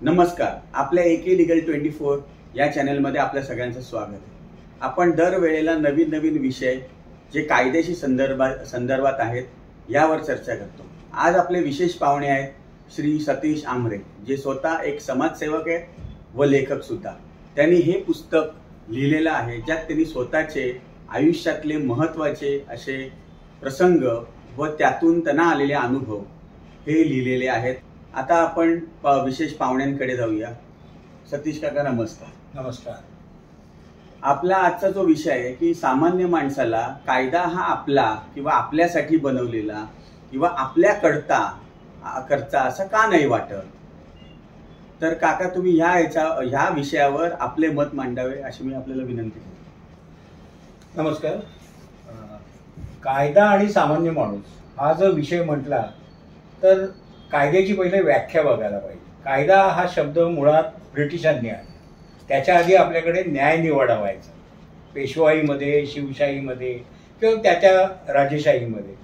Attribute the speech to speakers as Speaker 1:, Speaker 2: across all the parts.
Speaker 1: नमस्कार. आपल्या एके लीगल 24 या चॅनलमध्ये आपल्या सगळ्यांचं स्वागत आहे. आपण दरवेळेला नवीन नवीन विषय जे कायदेशीर संदर्भात आहेत यावर चर्चा करतो. आज आपले विशेष पाहुणे आहेत श्री सतीश आमरे, जे स्वतः एक समाजसेवक आहे व लेखक सुद्धा. त्यांनी हे पुस्तक लिहिलेलं आहे ज्यात त्यांनी स्वतःचे आयुष्यातले महत्त्वाचे असे प्रसंग व त्यातून त्यांना आलेले अनुभव हे लिहिलेले आहेत. आता आपण विशेष पाहुण्यांकडे जाऊया. सतीश काका नमस्कार.
Speaker 2: नमस्कार.
Speaker 1: आपला आजचा जो विषय आहे की सामान्य माणसाला कायदा हा आपला किंवा आपल्यासाठी बनवलेला किंवा आपल्याकरता असा का नाही वाटत. तर काका तुम्ही ह्या विषयावर आपले मत मांडावे अशी मी आपल्याला विनंती करतो.
Speaker 2: नमस्कार. कायदा आणि सामान्य माणूस हा जर विषय म्हटला तर कायद्याची पहिले व्याख्या बघायला पाहिजे. कायदा हा शब्द मुळात ब्रिटिशांनी आणला. त्याच्या आधी आपल्याकडे न्यायनिवाडा व्हायचा पेशवाईमध्ये, शिवशाहीमध्ये किंवा त्याच्या राजेशाहीमध्ये.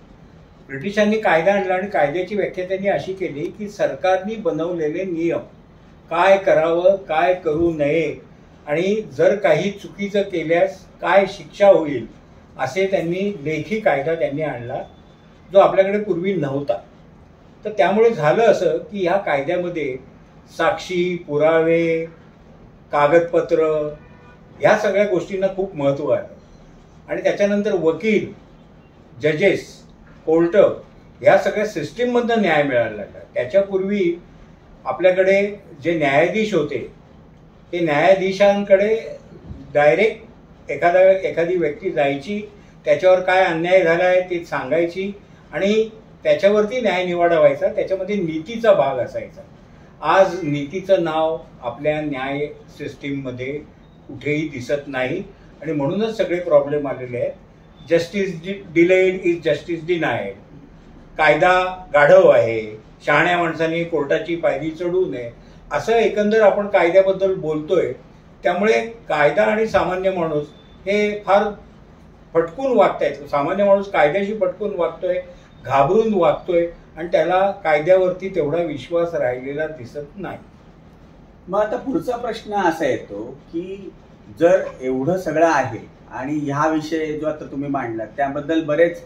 Speaker 2: ब्रिटिशांनी कायदा आणला आणि कायद्याची व्याख्या त्यांनी अशी केली की सरकारने बनवलेले नियम, काय करावं काय करू नये आणि जर काही चुकीचं केल्यास काय शिक्षा होईल असे त्यांनी लेखी कायदा त्यांनी आणला, जो आपल्याकडे पूर्वी नव्हता. तर त्यामुळे झालं असं की ह्या कायद्यामध्ये साक्षी, पुरावे, कागदपत्र ह्या सगळ्या गोष्टींना खूप महत्त्व आहे. आणि त्याच्यानंतर वकील, जजेस, कोर्ट ह्या सगळ्या सिस्टीममधनं न्याय मिळायला लागला. त्याच्यापूर्वी आपल्याकडे जे न्यायाधीश होते ते न्यायाधीशांकडे डायरेक्ट एखादी व्यक्ती जायची, त्याच्यावर काय अन्याय झाला आहे ते सांगायची आणि त्याच्यावरती न्यायनिवाडा व्हायचा. त्याच्यामध्ये नीतीचा भाग असायचा. आज नीतीचं नाव आपल्या न्याय सिस्टीममध्ये कुठेही दिसत नाही आणि म्हणूनच सगळे प्रॉब्लेम आलेले आहेत. Justice delayed is justice डिनायड. कायदा गाढव आहे, शहाण्या माणसाने कोर्टाची पायरी चढू नये असं एकंदर आपण कायद्याबद्दल बोलतोय. त्यामुळे कायदा आणि सामान्य माणूस हे फार फटकून वागतायत. सामान्य माणूस कायद्याशी फटकून वागतोय, घाबरून वागतोय आणि त्याला कायद्यावरती तेवढा विश्वास राहिलेला दिसत नाही.
Speaker 1: मग आता पुढचा प्रश्न असा येतो की जर एवढं सगळं आहे आणि ह्या विषय जो आता तुम्ही मांडला त्याबद्दल बरेच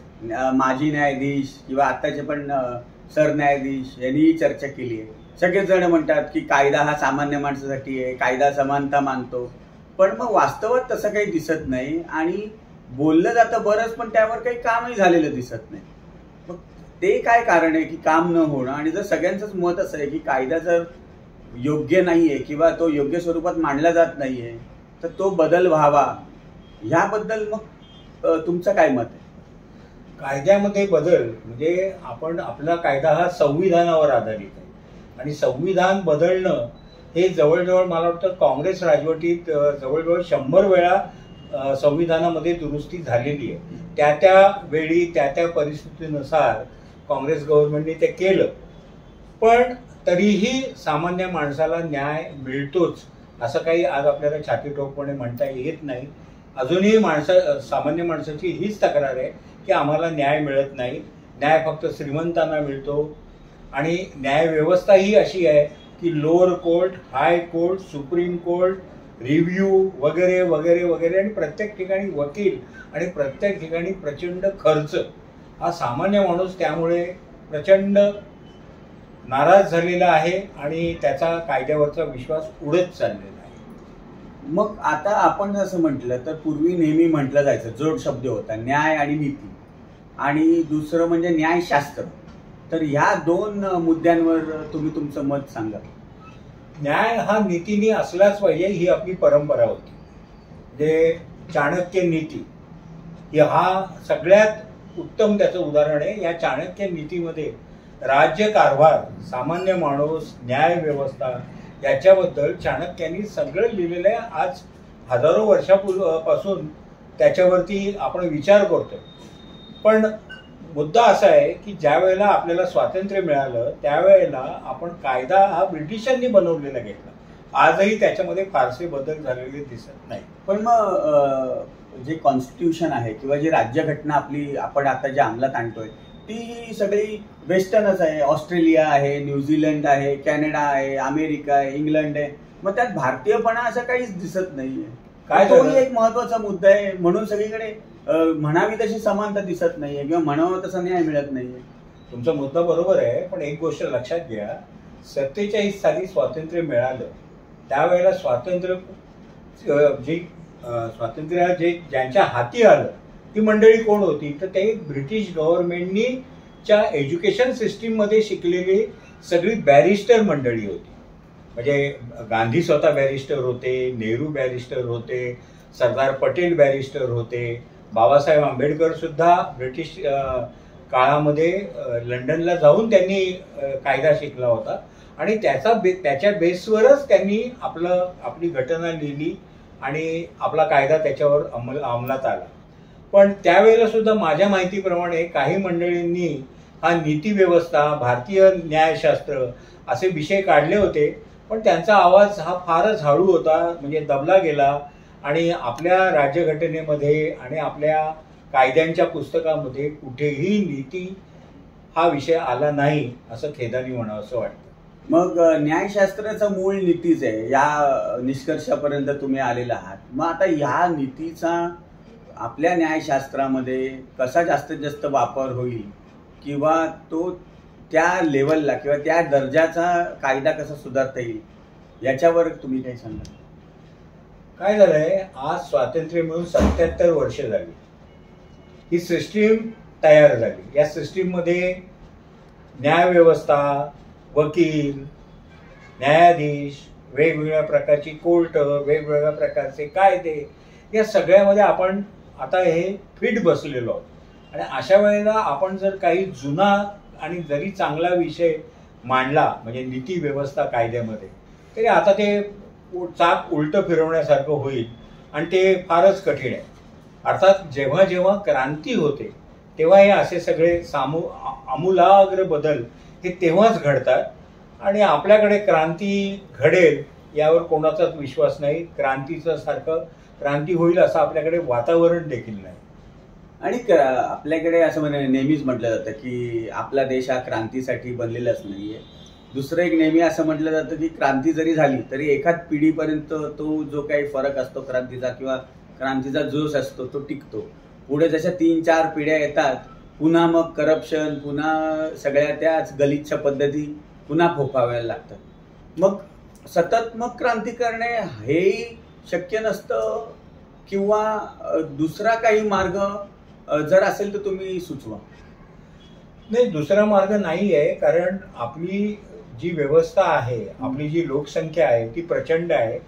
Speaker 1: माजी न्यायाधीश किंवा आताचे पण सरन्यायाधीश यांनी चर्चा केली आहे. सगळेच जण म्हणतात की कायदा हा सामान्य माणसासाठी आहे, कायदा समानता मानतो. पण मग वास्तवात तसं काही दिसत नाही आणि बोललं जातं बरंच, पण त्यावर काही कामही झालेलं दिसत नाही. मग ते काय कारण आहे की काम न होणं. आणि जर सगळ्यांचंच मत असं आहे की कायदा जर योग्य नाहीये किंवा तो योग्य स्वरूपात मांडला जात नाहीये तर तो बदल व्हावा, ह्याबद्दल मग तुमचं काय मत आहे.
Speaker 2: कायद्यामध्ये बदल म्हणजे आपला कायदा हा संविधानावर आधारित आहे आणि संविधान बदलणं हे जवळजवळ मला वाटतं काँग्रेस राजवटीत जवळजवळ 100 वेळा संविधानामध्ये दुरुस्ती झालेली आहे. त्या वेळी त्या परिस्थितीनुसार काँग्रेस गव्हर्नमेंटने ते केलं. पण तरीही सामान्य माणसाला न्याय मिळतोच असं काही आज आपल्याला छातीठोकपणे म्हणता येत नाही. अजूनही सामान्य माणसाची हीच तक्रार आहे की आम्हाला न्याय मिळत नाही. न्याय फक्त श्रीमंतांना मिळतो आणि न्यायव्यवस्था ही अशी आहे की lower court, high court, supreme court, review वगैरे वगैरे वगैरे आणि प्रत्येक ठिकाणी वकील आणि प्रत्येक ठिकाणी प्रचंड खर्च. हा सामान्य माणूस त्यामुळे प्रचंड नाराज झालेला आहे आणि त्याचा कायद्यावरचा विश्वास उडत चाललेला आहे.
Speaker 1: मग आता आपण जसं म्हटलं तर पूर्वी नेहमी म्हटलं जायचं, जोड शब्द होता न्याय आणि नीती आणि दुसरं म्हणजे न्यायशास्त्र. तर ह्या दोन मुद्द्यांवर तुम्ही तुमचं मत सांगा.
Speaker 2: न्याय हा नीतीने असलाच पाहिजे ही आपली परंपरा होती. जे चाणक्य नीती हा सगळ्यात उत्तम त्याचं उदाहरण आहे. या चाणक्य नीतीमध्ये राज्यकारभार, सामान्य माणूस, न्याय व्यवस्था याच्याबद्दल चाणक्यांनी सगळं लिहिलेलं आहे. आज हजारो वर्षापासून त्याच्यावरती आपण विचार करतोय. पण मुद्दा असा आहे की ज्या वेळेला आपल्याला स्वातंत्र्य मिळालं त्यावेळेला आपण कायदा हा ब्रिटिशांनी बनवलेला घेतला. आजही त्याच्यामध्ये फारसे बदल झालेले दिसत नाही.
Speaker 1: पण मग जे कॉन्स्टिट्यूशन आहे किंवा जी राज्यघटना आपण आता जे अंमलात आणतोय ती सगळी वेस्टर्नच आहे. ऑस्ट्रेलिया आहे, न्यूझीलंड आहे, कॅनडा आहे, अमेरिका आहे, इंग्लंड आहे. मग त्यात भारतीयपणा असं काहीच दिसत नाहीये.
Speaker 2: काय
Speaker 1: तोही एक महत्वाचा मुद्दा आहे. म्हणून सगळीकडे म्हणावी तशी समानता दिसत नाहीये किंवा म्हणावं तसा न्याय मिळत नाहीये.
Speaker 2: तुमचा मुद्दा बरोबर आहे, पण एक गोष्ट लक्षात घ्या, 47 साली स्वातंत्र्य मिळालं त्यावेळेला स्वातंत्र्य जे ज्यांच्या हाती आलं ती मंडळी कोण होती, तर ते ब्रिटिश गव्हर्नमेंटनी च्या एज्युकेशन सिस्टीममध्ये शिकलेली सगळी बॅरिस्टर मंडळी होती. म्हणजे गांधी स्वतः बॅरिस्टर होते, नेहरू बॅरिस्टर होते, सरदार पटेल बॅरिस्टर होते, बाबासाहेब आंबेडकर सुद्धा ब्रिटिश काळामध्ये लंडनला जाऊन त्यांनी कायदा शिकला होता आणि त्याच्या बेसवरच त्यांनी आपली घटना लिहिली आणि आपला कायदा त्याच्यावर अंमलात आला. पण त्यावेळेला सुद्धा माझ्या माहितीप्रमाणे काही मंडळींनी हा नीतिव्यवस्था, भारतीय न्यायशास्त्र असे विषय काढले होते, पण त्यांचा आवाज हा फारच हळू होता, म्हणजे दबला गेला आणि आपल्या राज्यघटनेमध्ये आणि आपल्या कायद्यांच्या पुस्तकामध्ये कुठेही नीती हा विषय आला नाही, असं खेदानी म्हणावं असं वाटतं.
Speaker 1: मग न्यायशास्त्राचं मूळ नीतीच आहे, या निष्कर्षापर्यंत तुम्ही आलेला आहात. मग आता ह्या नीतीचा आपल्या न्यायशास्त्रामध्ये कसा जास्तीत जास्त वापर होईल किंवा तो त्या लेवलला किंवा त्या दर्जाचा कायदा कसा सुधारता येईल याच्यावर तुम्ही काही सांगा.
Speaker 2: काय झालंय, आज स्वातंत्र्य मिळून 77 वर्ष झाली, ही सिस्टीम तयार झाली. या सिस्टीममध्ये न्यायव्यवस्था, वकील, न्यायाधीश, वेगवेगळ्या प्रकारची कोर्ट, वेगवेगळ्या प्रकारचे कायदे, या सगळ्यामध्ये आपण आता हे फिट बसलेलो आहोत. आणि अशा वेळेला आपण जर काही जुना आणि जरी चांगला विषय मांडला म्हणजे नीती व्यवस्था कायद्यामध्ये, तरी आता ते चाक उलटं फिरवण्यासारखं होईल आणि ते फारच कठीण आहे. अर्थात जेव्हा जेव्हा क्रांती होते तेव्हा हे असे सगळे आमूलाग्र बदल हे तेव्हाच घडतात आणि आपल्याकडे क्रांती घडेल यावर कोणाचाच विश्वास नाही. क्रांतीचं सारखं क्रांती होईल असं आपल्याकडे वातावरण देखील नाही.
Speaker 1: आणि आपल्याकडे असं नेहमीच म्हटलं जातं की आपला देश हा क्रांतीसाठी बनलेलाच नाहीये. दुसरं एक नेहमी असं म्हटलं जातं की क्रांती जरी झाली तरी एखाद पिढीपर्यंत तो जो काही फरक असतो क्रांतीचा किंवा क्रांतीचा जोश असतो तो टिकतो. पुढे जशा 3-4 पिढ्या येतात पुन्हा मग करप्शन, पुन्हा सगळ्या त्याच गलिच्छ पद्धती पुन्हा फोफावायला लागतात. मग सतत मग क्रांती करणे हेही शक्य नसतं किंवा दुसरा काही मार्ग जर असेल तर तुम्ही सुचवा.
Speaker 2: नाही, दुसरा मार्ग नाही आहे, कारण आपली जी व्यवस्था आहे, आपली जी लोकसंख्या आहे ती प्रचंड आहे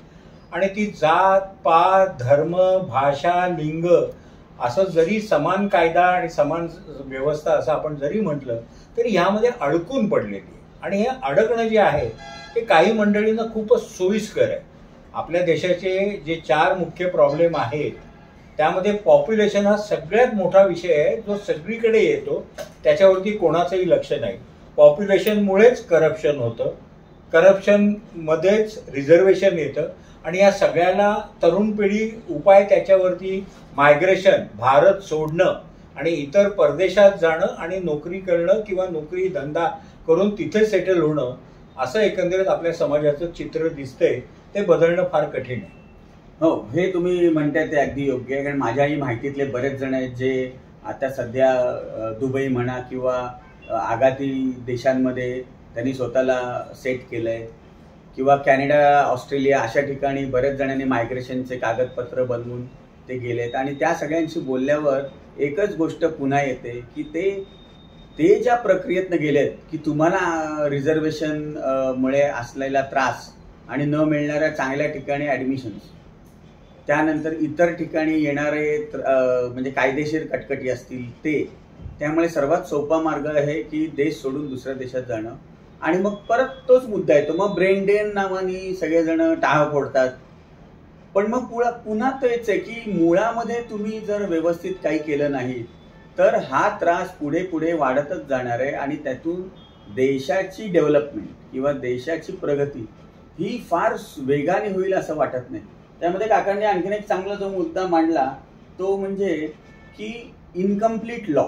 Speaker 2: आणि ती जात, पात, धर्म, भाषा, लिंग असं जरी समान कायदा आणि समान व्यवस्था असं आपण जरी म्हटलं तरी ह्यामध्ये अडकून पडलेली आहे. आणि हे अडकणं जे आहे ते काही मंडळींना खूपच सोयीस्कर आहे. आपल्या देशाचे जे 4 मुख्य प्रॉब्लेम आहेत त्यामध्ये पॉप्युलेशन हा सगळ्यात मोठा विषय आहे जो सगळीकडे येतो, त्याच्यावरती कोणाचंही लक्ष नाही. पॉप्युलेशनमुळेच करप्शन होतं, करप्शनमध्येच रिझर्वेशन येतं आणि या सगळ्याला तरुण पिढी उपाय त्याच्यावरती मायग्रेशन, भारत सोडणं आणि इतर परदेशात जाणं आणि नोकरी करणं किंवा नोकरी धंदा करून तिथे सेटल होणं, असं एकंदरीत आपल्या समाजाचं चित्र दिसतंय. ते बदलणं फार कठीण आहे.
Speaker 1: हो, हे तुम्ही म्हणताय ते अगदी योग्य आहे. कारण माझ्याही माहितीतले बरेच जण आहेत जे आता सध्या दुबई म्हणा किंवा आघाती देशांमध्ये त्यांनी स्वतःला सेट केलंय किंवा कॅनडा, ऑस्ट्रेलिया अशा ठिकाणी बरेच जणांनी मायग्रेशनचे कागदपत्र बनवून ते गेलेत. आणि त्या सगळ्यांशी बोलल्यावर एकच गोष्ट पुन्हा येते की ते ज्या प्रक्रियेतनं गेलेत की तुम्हाला रिझर्वेशन मुळे असलेला त्रास आणि न मिळणाऱ्या चांगल्या ठिकाणी ॲडमिशन्स, त्यानंतर इतर ठिकाणी येणारे म्हणजे कायदेशीर कटकटी असतील ते, त्यामुळे सर्वात सोपा मार्ग आहे की देश सोडून दुसऱ्या देशात जाणं. आणि मग परत तोच मुद्दा येतो, मग ब्रेन ड्रेन नावाने सगळेजण टाळं फोडतात. पण मग पुन्हा तेच आहे की मुळामध्ये तुम्ही जर व्यवस्थित काही केलं नाही तर हा त्रास पुढे पुढे वाढतच जाणार आहे आणि त्यातून देशाची डेव्हलपमेंट किंवा देशाची प्रगती ही फार वेगाने होईल असं वाटत नाही. त्यामध्ये काकांनी आणखीन एक चांगला जो मुद्दा मांडला तो म्हणजे की इनकम्प्लीट लॉ,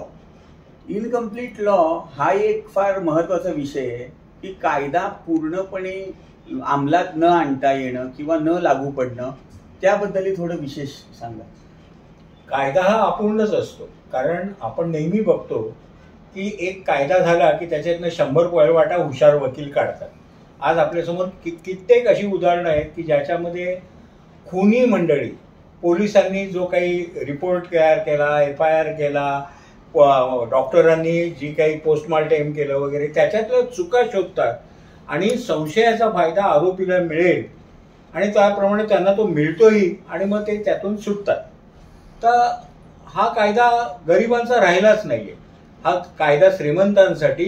Speaker 1: इनकम्प्लीट लॉ हा एक फार महत्वाचा विषय आहे की कायदा पूर्णपणे अंमलात न आणता येणं किंवा न लागू पडणं, त्याबद्दलही थोडं विशेष सांगा.
Speaker 2: कायदा हा अपूर्णच असतो, कारण आपण नेहमी बघतो की एक कायदा झाला की त्याच्यातनं 100 पळवाटा हुशार वकील काढतात. आज आपल्यासमोर कित्येक अशी उदाहरणं आहेत की ज्याच्यामध्ये खुनी मंडळी, पोलिसांनी जो काही रिपोर्ट तयार केला, FIR केला, डॉक्टरांनी जी काही पोस्टमॉर्टेम केलं वगैरे, त्याच्यातल्या चुका शोधतात आणि संशयाचा फायदा आरोपीला मिळेल आणि त्याप्रमाणे त्यांना तो मिळतोही आणि मग ते त्यातून सुटतात. तर हा कायदा गरिबांचा राहिलाच नाहीये. हा कायदा श्रीमंतांसाठी,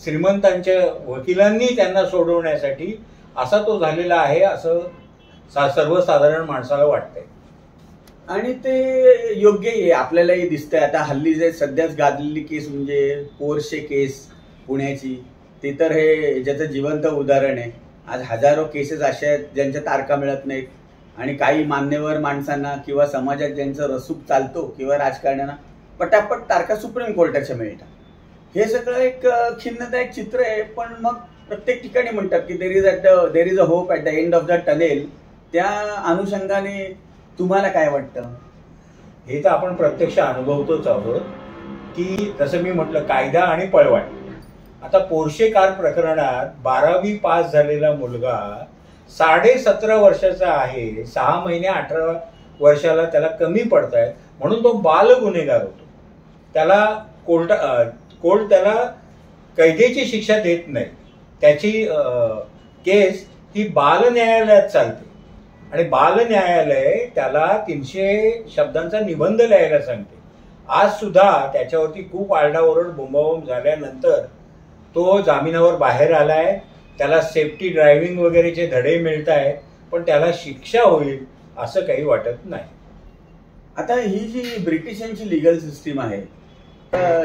Speaker 2: श्रीमंतांच्या वकिलांनी त्यांना सोडवण्यासाठी असा तो झालेला आहे, असं सर्वसाधारण माणसाला वाटतंय.
Speaker 1: आणि ते योग्यही आहे, आपल्यालाही दिसतंय. आता हल्ली जे सध्याच गाजलेली केस म्हणजे पोर्शे केस पुण्याची, ते तर हे ज्याचं जिवंत उदाहरण आहे. आज हजारो केसेस अशा आहेत ज्यांच्या तारखा मिळत नाहीत आणि काही मान्यवर माणसांना किंवा समाजात ज्यांचं रसूख चालतो किंवा राजकारण्यांना पटापट तारखा सुप्रीम कोर्टाच्या मिळतात. हे सगळं एक खिन्नदायक चित्र आहे. पण मग प्रत्येक ठिकाणी म्हणतात की there is a hope at the end of the tunnel. त्या अनुषंगाने तुम्हाला काय वाटतं?
Speaker 2: हे तर आपण प्रत्यक्ष अनुभवतोच आहोत की जसं मी म्हटलं, कायदा आणि पळवाट. आता पोर्शे कार प्रकरणात 12वी पास झालेला मुलगा 17.5 वर्षाचा आहे, 6 महिने 18 वर्षाला त्याला कमी पडतायत म्हणून तो बाल गुन्हेगार होतो. त्याला कोर्ट त्याला कैदेची शिक्षा देत नाही. त्याची केस ही बाल न्यायालयात चालते आणि बाल न्यायालय त्याला 300 शब्दांचा निबंध लिहायला सांगते. आज सुद्धा त्याच्यावरती खूप आरडाओरड बोंबाबोंब झाल्यानंतर तो जामिनावर बाहेर आलाय. त्याला सेफ्टी ड्रायव्हिंग वगैरेचे धडे मिळत आहेत, पण त्याला शिक्षा होईल असं काही वाटत नाही.
Speaker 1: आता ही जी ब्रिटिशांची लिगल सिस्टीम आहे,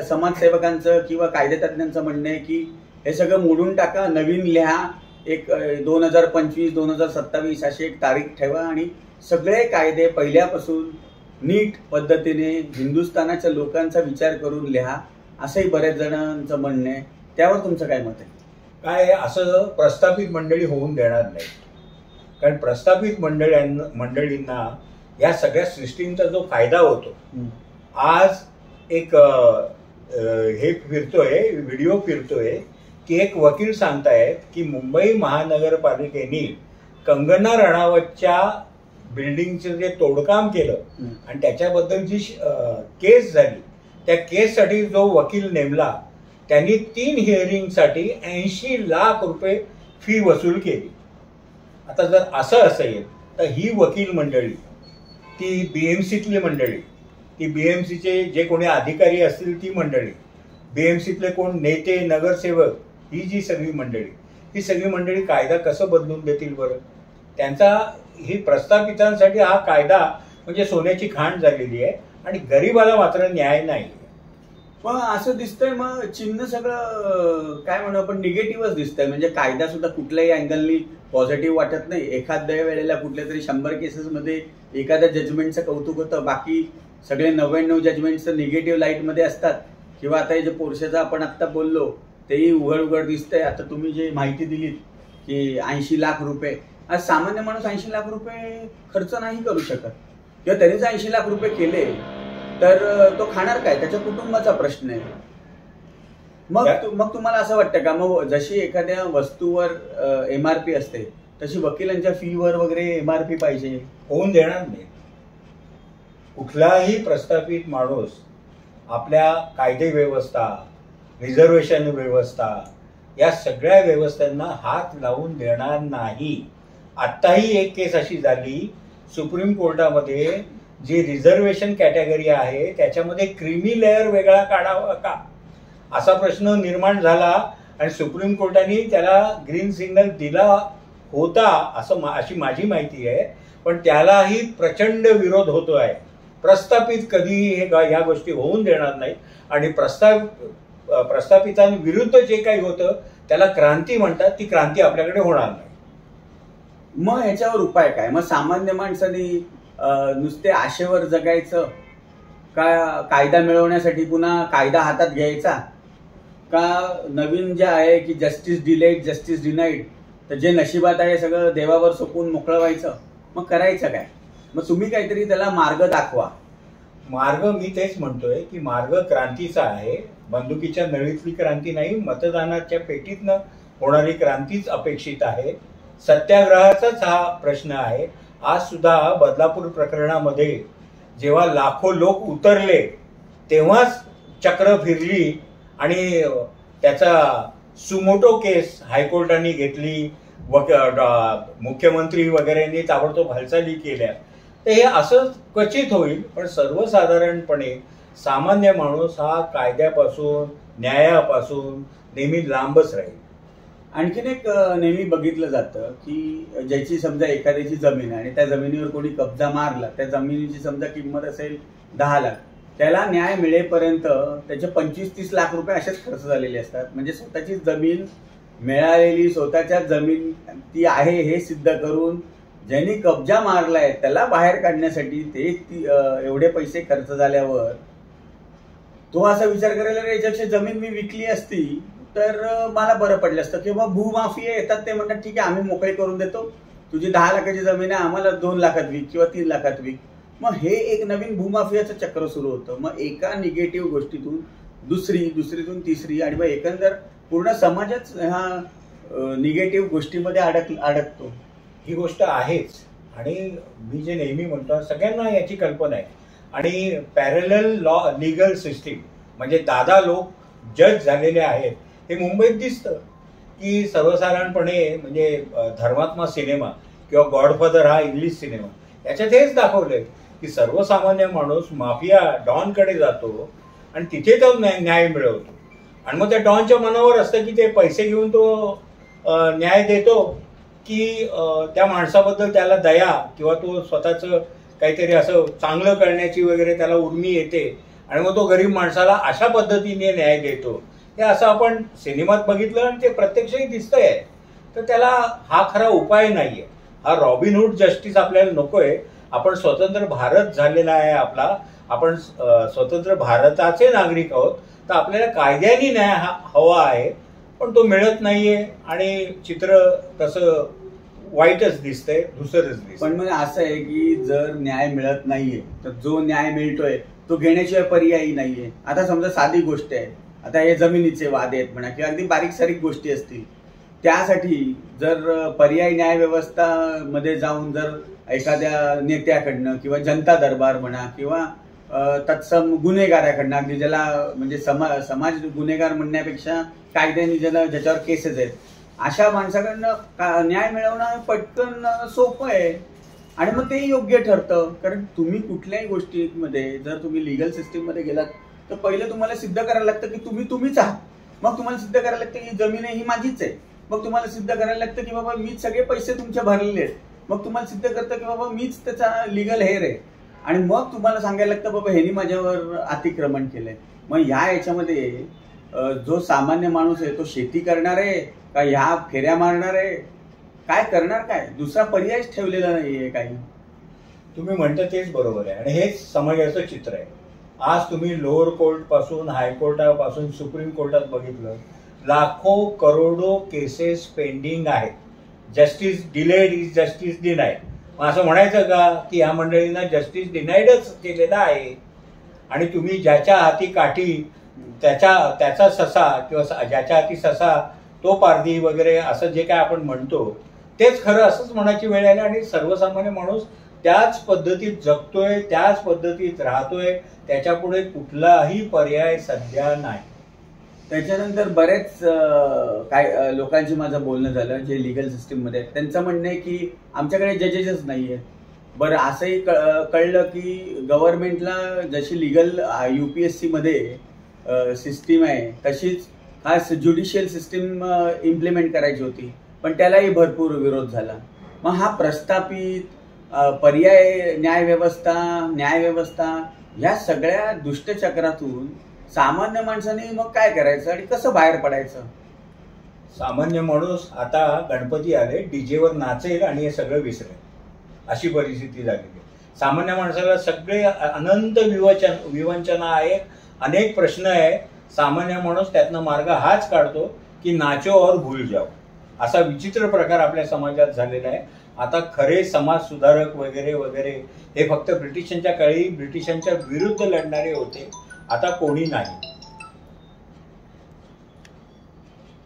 Speaker 1: समाजसेवकांचं किंवा कायदेतज्ञांचं म्हणणं आहे की हे सगळं मोडून टाका, नवीन लिहा, एक 2025 2027 अशी एक तारीख ठेवा आणि सगळे कायदे पहिल्यापासून नीट पद्धतीने हिंदुस्थानाच्या लोकांचा विचार करून लिहा, असंही बऱ्याच जणांचं म्हणणं आहे. त्यावर तुमचं काय मत आहे?
Speaker 2: काय असं प्रस्थापित मंडळी होऊन देणार नाही, कारण प्रस्थापित मंडळींना या सगळ्या सिस्टीमचा जो फायदा होतो. आज एक हे फिरतोय, व्हिडिओ फिरतोय की एक वकील सांगतायत की मुंबई महानगरपालिकेने कंगना रणावतच्या बिल्डिंगचं जे तोडकाम केलं आणि त्याच्याबद्दल जी केस झाली, त्या केससाठी जो वकील नेमला त्यांनी 3 हिअरिंगसाठी 80 लाख रुपये फी वसूल केली. आता जर असं असेल तर ही वकील मंडळी, ती BMCतली मंडळी, ती BMCचे जे कोणी अधिकारी असतील ती मंडळी, BMCतले कोण नेते, नगरसेवक, ही जी सगळी मंडळी, ही सगळी मंडळी कायदा कसं बदलून देतील बरं? त्यांचा ही प्रस्थापितांसाठी हा कायदा म्हणजे सोन्याची खाण झालेली आहे आणि गरिबाला मात्र न्याय नाही.
Speaker 1: पण असं दिसतंय मग चिन्ह सगळं काय म्हणू आपण निगेटिव्हच दिसतंय. म्हणजे कायदा सुद्धा कुठल्याही अँगलनी पॉझिटिव्ह वाटत नाही. एखाद्या वेळेला कुठल्या तरी 100 केसेसमध्ये एखाद्या जजमेंटचं कौतुक होतं, बाकी सगळे 99 जजमेंट्स निगेटिव्ह लाईटमध्ये असतात. किंवा आता हे जे पोर्शेचं आपण आत्ता बोललो तेही उघड दिसतंय. आता तुम्ही जे माहिती दिलीत की 80 लाख रुपये, आज सामान्य माणूस 80 लाख रुपये खर्च नाही करू शकत, किंवा त्यांनीच 80 लाख रुपये केले तर तो खाणार काय? त्याच्या कुटुंबाचा प्रश्न आहे. मग तुम्हाला असं वाटतं का मग जशी एखाद्या वस्तूवर MRP असते तशी वकिलांच्या फीवर वगैरे MRP पाहिजे?
Speaker 2: होऊन देणार नाही. कुठलाही प्रस्थापित माणूस आपल्या कायदे व्यवस्था, रिझर्वेशन व्यवस्था, या सगळ्या व्यवस्थांना हात लावून देणार नाही. आत्ताही एक केस अशी झाली सुप्रीम कोर्टामध्ये, जी रिझर्वेशन कॅटेगरी आहे त्याच्यामध्ये क्रीमी लेअर वेगळा काढावा का असा प्रश्न निर्माण झाला आणि सुप्रीम कोर्टाने त्याला ग्रीन सिग्नल दिला होता अशी माझी माहिती आहे. पण त्यालाही प्रचंड विरोध होतो आहे. प्रस्थापित कधीही या गोष्टी होऊन देणार नाही आणि प्रस्थापितांविरुद्ध जे काही होतं त्याला क्रांती म्हणतात, ती क्रांती आपल्याकडे होणार नाही.
Speaker 1: मग ह्याच्यावर उपाय काय? मग सामान्य माणसाने नुसते आशेवर जगायचं का कायदा मिळवण्यासाठी पुन्हा कायदा हातात घ्यायचा, का नवीन जे आहे की जस्टिस डिलेड जस्टिस डिनाईड, तर जे नशिबात आहे सगळं देवावर सोपवून मोकळं व्हायचं? मग करायचं काय? मग तुम्ही काहीतरी त्याला मार्ग दाखवा.
Speaker 2: मार्ग मी तेच म्हणतोय की मार्ग क्रांतीचा आहे, बंदुकीच्या नळीतली क्रांती नाही, मतदानाच्या पेटीतनं होणारी क्रांतीच अपेक्षित आहे. सत्याग्रहाचाच हा प्रश्न आहे. आज सुद्धा बदलापूर प्रकरणामध्ये जेव्हा लाखो लोक उतरले तेव्हाच चक्र फिरली आणि त्याचा सुमोटो केस हायकोर्टाने घेतली, मुख्यमंत्री वगैरेंनी ताबडतोब हालचाली केल्या. तर हे असं क्वचित होईल, पण सर्वसाधारणपणे सामान्य माणूस हा कायद्यापासून न्यायापासून नेहमी लांबच राहील.
Speaker 1: आणखीन एक नेहमी बघितलं जातं की ज्याची समजा एखाद्याची जमीन आहे आणि त्या जमिनीवर कोणी कब्जा मारला, त्या जमिनीची समजा किंमत असेल 10 लाख, त्याला न्याय मिळेपर्यंत त्याचे 25-30 लाख रुपये असेच खर्च झालेले असतात. म्हणजे स्वतःची जमीन मिळालेली, स्वतःच्या जमीन ती आहे हे सिद्ध करून ज्यांनी कब्जा मारलाय त्याला बाहेर काढण्यासाठी ते एवढे पैसे खर्च झाल्यावर तो असा विचार करायला की याच्यापेक्षा जमीन मी विकली असती तर मला बरं पडलं असतं. किंवा भूमाफिया येतात, ते म्हणतात ठीक आहे आम्ही मोकळे करून देतो, तुझी 10 लाखाची जमीन आहे आम्हाला 2 लाखात विक किंवा 3 लाखात विक. मग हे एक नवीन भूमाफियाचं चक्र सुरू होतं. मग एका निगेटिव्ह गोष्टीतून दुसरीतून तिसरी, आणि मग एकंदर पूर्ण समाजच ह्या निगेटिव्ह गोष्टीमध्ये अडकतो.
Speaker 2: ही गोष्ट आहेच. आणि मी जे नेहमी म्हणतो सगळ्यांना याची कल्पना आहे. आणि पॅरलल लॉ लिगल सिस्टीम म्हणजे दादा लोक जज झालेले आहेत हे मुंबईत दिसतं की सर्वसाधारणपणे. म्हणजे धर्मात्मा सिनेमा किंवा गॉडफादर हा इंग्लिश सिनेमा, याच्यात हेच दाखवलंय की सर्वसामान्य माणूस माफिया डॉनकडे जातो आणि तिथे तो न्याय मिळवतो. आणि मग त्या डॉनच्या मनावर असतं की ते पैसे घेऊन तो न्याय देतो की त्या माणसाबद्दल त्याला दया किंवा तो स्वतःचं काहीतरी असं चांगलं करण्याची वगैरे त्याला उर्मी येते आणि मग तो गरीब माणसाला अशा पद्धतीने न्याय देतो. हे असं आपण सिनेमात बघितलं आणि ते प्रत्यक्षही दिसतंय. तर त्याला हा खरा उपाय नाहीये. हा रॉबिनहूड जस्टिस आपल्याला नकोय. आपण स्वतंत्र भारत झालेला आहे आपला, आपण स्वतंत्र भारताचे नागरिक आहोत, तर आपल्याला कायद्याने न्याय हवा आहे, पण तो मिळत नाहीये आणि चित्र तसं वाईटच दिसतंय, दुसरंच दिसतंय.
Speaker 1: पण मग असं आहे की जर न्याय मिळत नाहीये तर जो न्याय मिळतोय तो घेण्याशिवाय पर्यायी नाहीये. आता समजा साधी गोष्ट आहे, आता हे जमिनीचे वाद आहेत म्हणा किंवा अगदी बारीक सारीक गोष्टी असतील, त्यासाठी जर पर्यायी न्याय व्यवस्था मध्ये जाऊन जर एखाद्या नेत्याकडनं किंवा जनता दरबार म्हणा किंवा तत्सम गुन्हेगाराकडनं, अगदी ज्याला म्हणजे समाज गुन्हेगार म्हणण्यापेक्षा कायद्याने ज्याच्यावर केसेस आहेत, अशा माणसाकडनं न्याय मिळवणं पटकन सोपं आहे आणि मग ते योग्य ठरतं. कारण तुम्ही कुठल्याही गोष्टीमध्ये जर तुम्ही लिगल सिस्टीममध्ये गेलात तर पहिलं तुम्हाला सिद्ध करायला लागतं की तुम्हीच आहात. मग तुम्हाला सिद्ध करायला लागतं की जमीन ही माझीच आहे. मग तुम्हाला सिद्ध करायला लागतं की बाबा मीच सगळे पैसे तुमचे भरलेले आहेत. मग तुम्हाला सिद्ध करतं की बाबा मीच त्याचा लिगल हेर आहे. आणि मग तुम्हाला सांगायला लागतं बाबा ह्यांनी माझ्यावर अतिक्रमण केलंय. मग ह्या याच्यामध्ये जो सामान्य माणूस आहे तो शेती करणार आहे का ह्या फेऱ्या मारणार आहे, काय करणार, काय दुसरा पर्यायच ठेवलेला नाहीये काही.
Speaker 2: तुम्ही म्हणता तेच बरोबर आहे आणि हेच समाजाचं चित्र आहे. आज तुम्ही लोअर कोर्ट पासून हायकोर्टापासून सुप्रीम कोर्टात बघितलं, लाखो करोडो केसेस पेंडिंग आहेत. Justice delayed is justice denied. असं म्हणायचं का की या मंडळींना जस्टिस डिनाईडच केलेला आहे आणि तुम्ही ज्याच्या हाती काठी त्याचा ससा किंवा ज्याच्या हाती ससा तो पारधी वगैरे असं जे काय आपण म्हणतो तेच खरं असंच म्हणायची वेळ आली. आणि सर्वसामान्य माणूस त्याच पद्धतीत जगतोय, त्याच पद्धतीत राहतोय, त्याच्यापुढे कुठलाही पर्याय सध्या नाही.
Speaker 1: त्याच्यानंतर बरेच काय लोकांची माझं बोलणं झालं जे लिगल सिस्टीममध्ये आहेत, त्यांचं म्हणणं आहे की आमच्याकडे जजेसच नाही आहेत. बरं असंही कळलं की गव्हर्नमेंटला जशी लिगल UPSC मध्ये सिस्टीम आहे तशीच खास ज्युडिशियल सिस्टीम इम्प्लिमेंट करायची होती, पण त्यालाही भरपूर विरोध झाला. मग हा प्रस्थापित पर्याय न्यायव्यवस्था या सगळ्या दुष्टचक्रातून सामान्य माणसाने मग काय करायचं आणि कसं बाहेर पडायचं?
Speaker 2: सामान्य माणूस आता गणपती आले डीजेवर नाचेल आणि हे सगळं विसरेल, अशी परिस्थिती झालेली आहे. सामान्य माणसाला सगळे अनंत विवंचना आहे, अनेक प्रश्न आहे. सामान्य माणूस त्यातनं मार्ग हाच काढतो की नाचो और भूल जाओ. असा विचित्र प्रकार आपल्या समाजात झालेला आहे. आता खरे समाज सुधारक वगैरे वगैरे हे फक्त ब्रिटिशांच्या काळी ब्रिटिशांच्या विरुद्ध लढणारे होते, आता कोणी नाही.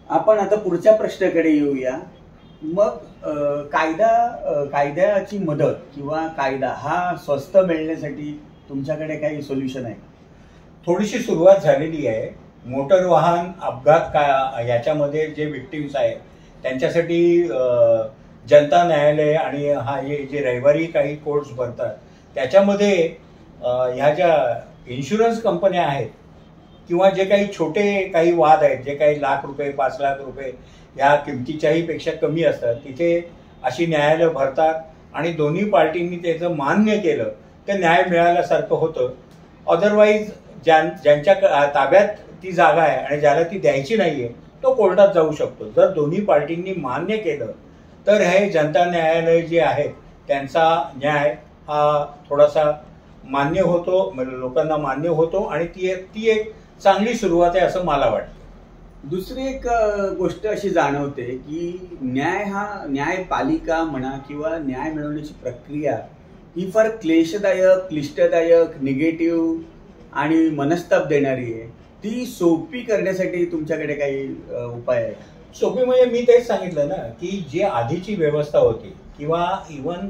Speaker 1: आपण आता पुढच्या प्रश्नाकडे येऊया. मग कायद्याची मदत किंवा कायदा हा स्वस्त मिळण्यासाठी तुमच्याकडे काही सोल्युशन आहे?
Speaker 2: थोडीशी सुरुवात झालेली आहे. मोटर वाहन अपघात याच्यामध्ये जे विक्टिम्स आहेत त्यांच्यासाठी जनता न्यायालय आणि हे जे रविवारी काही कोर्ट्स भरतात त्याच्यामध्ये ह्या ज्या इन्शुरन्स कंपन्या आहेत किंवा जे काही छोटे काही वाद आहेत, जे काही लाख रुपये 5 लाख रुपये या किमतीच्याही पेक्षा कमी असतात, तिथे अशी न्यायालय भरतात आणि दोन्ही पार्टींनी त्याचं मान्य केलं तर न्याय मिळाल्यासारखं होतं. अदरवाईज ज्यांच्या ताब्यात ती जागा आहे आणि ज्याला ती द्यायची नाहीये तो कोर्टात जाऊ शकतो. जर दोन्ही पार्टींनी मान्य केलं तर हे जनता न्यायालय जे आहे त्यांचा न्याय हा थोडासा मान्य होतो, लोकांना मान्य होतो आणि ती एक चांगली सुरुवात आहे असं मला वाटतं.
Speaker 1: दुसरी एक गोष्ट अशी जाणवते की न्यायपालिका म्हणा किंवा न्याय मिळवण्याची प्रक्रिया ही फार क्लेशदायक, क्लिष्टदायक, निगेटिव्ह आणि मनस्ताप देणारी आहे. ती सोपी करण्यासाठी तुमच्याकडे काही उपाय आहे?
Speaker 2: सोपी म्हणजे मी तेच सांगितलं ना की जी आधीची व्यवस्था होती किंवा इव्हन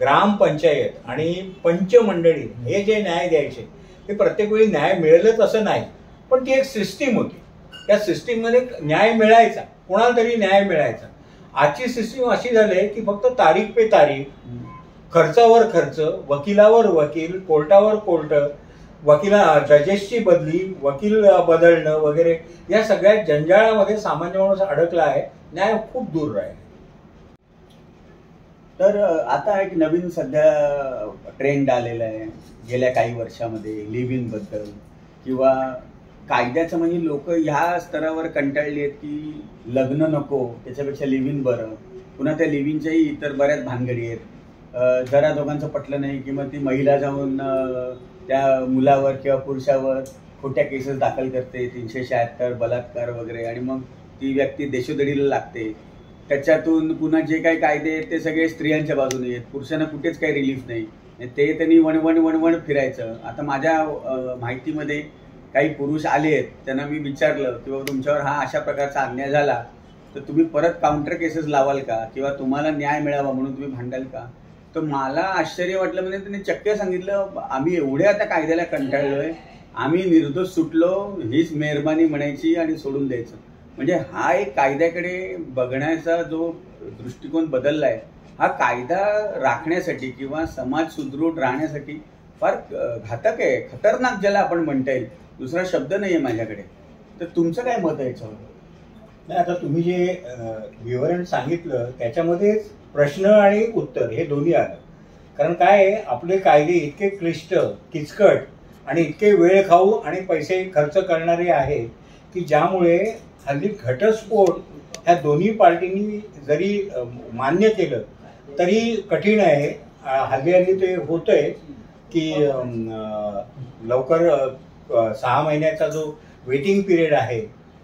Speaker 2: ग्रामपंचायत आणि पंचमंडळी हे जे न्याय द्यायचे ते प्रत्येक वेळी न्याय मिळेलच असं नाही, पण ती एक सिस्टीम होती. त्या सिस्टीममध्ये न्याय मिळायचा, कोणाला तरी न्याय मिळायचा. आजची सिस्टीम अशी झाली की फक्त तारीख पे तारीख, खर्चावर खर्च, वकिलावर वकील, कोर्टावर कोर्ट, जजेसची बदली, वकील बदलणं वगैरे या सगळ्या जंजाळामध्ये सामान्य माणूस अडकला आहे. न्याय खूप दूर राहील.
Speaker 1: तर आता एक नवीन सध्या ट्रेंड आलेला आहे गेल्या काही वर्षामध्ये लिव्ह इन बद्दल किंवा कायद्याचं. म्हणजे लोक ह्या स्तरावर कंटाळली आहेत की लग्न नको, त्याच्यापेक्षा लिव्ह इन बरं. पुन्हा त्या लिव्ह इनच्याही इतर बऱ्याच भानगडी आहेत. जरा दोघांचं पटलं नाही की मग ती महिला जाऊन त्या मुलावर किंवा पुरुषावर खोट्या केसेस दाखल करते, 376 बलात्कार वगैरे, आणि मग ती व्यक्ती देशोधडीला लागते. त्याच्यातून पुन्हा जे काही कायदे आहेत ते सगळे स्त्रियांच्या बाजूने आहेत, पुरुषांना कुठेच काही रिलीफ नाही. ते त्यांनी वणवण फिरायचं. आता माझ्या माहितीमध्ये काही पुरुष आले आहेत, त्यांना मी विचारलं की बाबा तुमच्यावर हा अशा प्रकारचा अन्याय झाला तर तुम्ही परत काउंटर केसेस लावाल का किंवा तुम्हाला न्याय मिळावा म्हणून तुम्ही भांडाल का? तर मला आश्चर्य वाटलं. म्हणजे त्यांनी चक्क सांगितलं आम्ही एवढे आता कायद्याला कंटाळलोय, आम्ही निर्दोष सुटलो हीच मेहरबानी म्हणायची आणि सोडून द्यायचं. म्हणजे हा एक कायद्याकडे बघण्याचा जो दृष्टिकोन बदलला आहे हा कायदा राखण्यासाठी किंवा समाज सुदृढ राहण्यासाठी फार घातक आहे, खतरनाक ज्याला आपण म्हणता येईल, दुसरा शब्द नाही आहे माझ्याकडे. तर तुमचं काय मत आहे याच्यावर?
Speaker 2: नाही, आता तुम्ही जे विवरण सांगितलं त्याच्यामध्येच प्रश्न आणि उत्तर हे दोन्ही आलं. कारण काय आहे, आपले कायदे इतके क्लिष्ट, किचकट आणि इतके वेळ खाऊ आणि पैसे खर्च करणारे आहेत की ज्यामुळे हल्ली घटस्फोट ह्या दोन्ही पार्टींनी जरी मान्य केलं तरी कठीण आहे. हल्ली ते होतंय की लवकर 6 महिन्याचा जो वेटिंग पिरियड आहे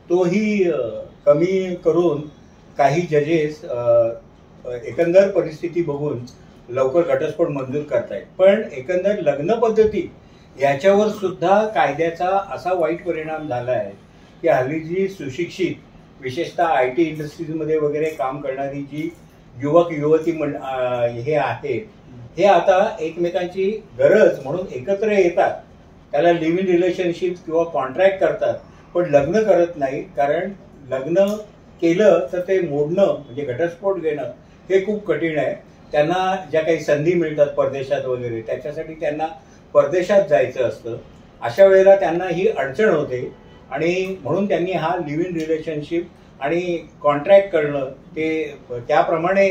Speaker 2: तोही कमी करून काही जजेस एकंदर परिस्थिती बघून लवकर घटस्फोट मंजूर करतायत. पण एकंदर लग्न पद्धती याच्यावर सुद्धा कायद्याचा असा वाईट परिणाम झाला आहे की हल्ली जी सुशिक्षित, विशेषतः IT इंडस्ट्रीजमध्ये वगैरे काम करणारी जी युवक युवती हे आहेत, हे आता एकमेकांची गरज म्हणून एकत्र येतात, त्याला लिव्ह इन रिलेशनशिप किंवा कॉन्ट्रॅक्ट करतात, पण लग्न करत नाही. कारण लग्न केलं तर ते मोडणं म्हणजे घटस्फोट घेणं हे खूप कठीण आहे. त्यांना ज्या काही संधी मिळतात परदेशात वगैरे त्याच्यासाठी त्यांना परदेशात जायचं असतं. अशा वेळेला त्यांना ही अडचण होते आणि म्हणून त्यांनी हा लिव्ह इन रिलेशनशिप आणि कॉन्ट्रॅक्ट करणं ते त्याप्रमाणे